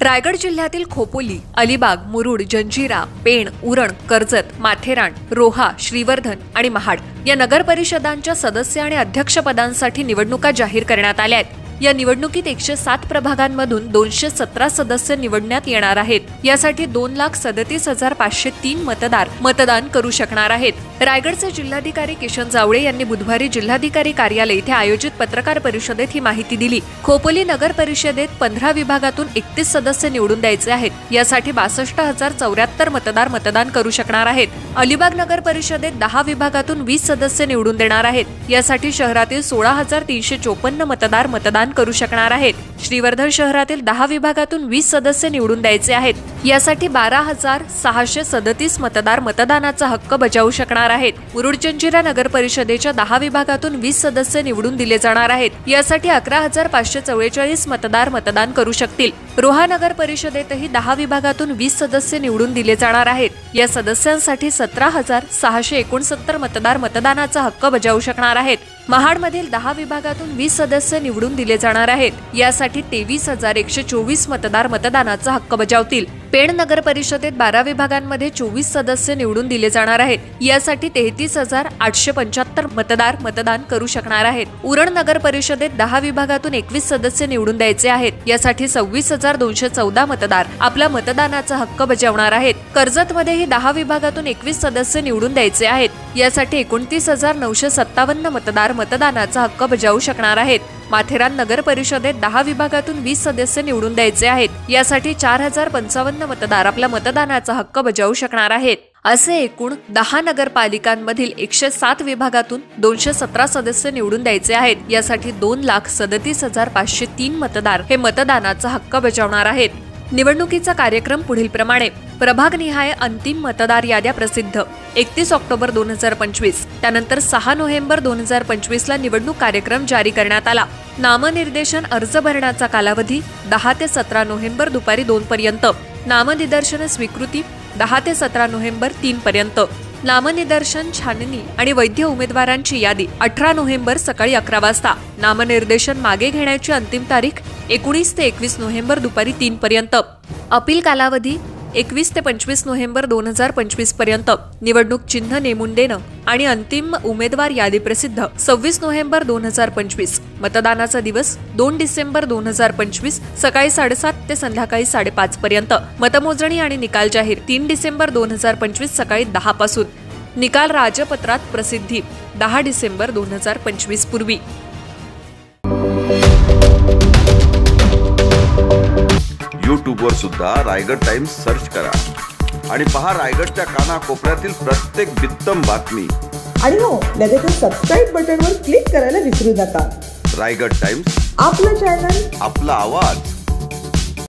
रायगड जिल्ह्यातील खोपोली, अलिबाग, मुरुड, जंजिरा, पेण, उरण, कर्जत, माथेरान, रोहा, श्रीवर्धन आणि महाड या नगर परिषदांच्या सदस्य आणि अध्यक्षपदांसाठी निवडणुका जाहीर करण्यात आल्या आहेत। या निवडणुकीत 107 प्रभागांमधून 217 सदस्य निवडण्यात येणार आहेत। यासाठी 2,37,503 मतदार मतदान करू शकणार आहेत। रायगडचे जिल्हाधिकारी किशन जावळे यांनी बुधवारी जिल्हाधिकारी कार्यालय येथे आयोजित पत्रकार परिषदेत ही माहिती दिली। खोपोली नगर परिषदेत 15 विभागातून 31 सदस्य निवडून द्यायचे आहेत। यासाठी 62,074 मतदार मतदान करू शकणार आहेत। अलिबाग नगर परिषदेत 10 विभागातून 20 सदस्य निवडून देणार आहेत। यासाठी शहरातील 16,354 मतदार मतदान करू शकणार आहेत। श्रीवर्धन शहरातील 10 विभागातून 20 सदस्य निवडून द्यायचे आहेत। यासाठी 12,637 मतदार मतदानाचा हक्क बजावू शकणार आहेत। मुरुड जंजिरा नगर परिषदेच्या 10 विभागातून 20 सदस्य निवडून दिले जाणार आहेत। यासाठी 11,544 मतदार मतदान करू शकतील। रोहा नगर परिषदेतही 10 विभागातून 20 सदस्य निवडून दिले जाणार आहेत। या सदस्यांसाठी 17,669 मतदार मतदानाचा हक्क बजावू शकणार आहेत। महाडमधील 10 विभागातून 20 सदस्य निवडून दिले जाणार आहेत। यासाठी 23,124 मतदार मतदानाचा हक्क बजावतील। पेण नगर परिषदेत 12 विभागांमध्ये 24 सदस्य निवडून दिले जाणार आहेत। यासाठी 33,875 मतदार मतदान करू शकणार आहेत। उरण नगर परिषदेत 10 विभागातून 21 सदस्य निवडून द्यायचे आहेत। यासाठी 26,214 मतदार आपला मतदानाचा हक्क बजावणार आहेत। कर्जतमध्येही 10 विभागातून 21 सदस्य निवडून द्यायचे आहेत। यासाठी 29,957 मतदार मतदानाचा हक्क बजावू शकणार आहेत। माथेरान नगर परिषदेत 10 विभागातून 20 सदस्य निवडून द्यायचे आहेत। यासाठी 4,055 मतदार आपला मतदानाचा हक्क बजावू शकणार आहेत। असे एकूण 10 नगरपालिकांमधील 107 विभागातून 217 सदस्य निवडून द्यायचे आहेत। यासाठी 2,37,503 मतदार हे मतदानाचा हक्क बजावणार आहेत। निवडणुकीचा कार्यक्रम पुढील प्रमाणे। प्रभागनिहाय अंतिम मतदार याद्या प्रसिद्ध 31 ऑक्टोबर 2025। त्यानंतर 6 नोव्हेंबर 2025 ला निवडणूक कार्यक्रम जारी करण्यात आला। नामनिर्देशन अर्ज भरण्याचा कालावधी 10 ते 17 नोव्हेंबर दुपारी 2 पर्यंत। नामनिदर्शन स्वीकृती 10 ते 17 नोव्हेंबर 3 पर्यंत। नामनिदर्शन छाननी आणि वैध उमेदवारांची यादी 18 नोव्हेंबर सकाळी 11 वाजता। नामनिर्देशन मागे घेण्याची अंतिम तारीख 19 ते 21 नोव्हेंबर दुपारी 3 पर्यंत। अपील कालावधी 21 ते 25 नोव्हेंबर 2025 पर्यंत। निवडणूक चिन्ह नेमून देणं आणि अंतिम उमेदवार यादी प्रसिद्ध 26 नोव्हेंबर 2025। मतदानाचा दिवस 2 डिसेंबर 2025 सकाळी 7:30 ते संध्याकाळी 5:30 पर्यंत। मतमोजणी आणि निकाल जाहीर 3 डिसेंबर 2025 सकाळी 10 पासून। निकाल राजपत्रात प्रसिद्धी 10 डिसेंबर 2025 पूर्वी। यूट्यूबवर सुद्धा रायगड टाइम्स सर्च करा आणि पहा रायगडच्या कानाकोपऱ्यातील प्रत्येक बित्तम बातमी। आणि हो, लगेच सबस्क्राइब बटनवर क्लिक करायला विसरू नका। रायगड टाइम्स, आपलं चॅनल, आपला आवाज।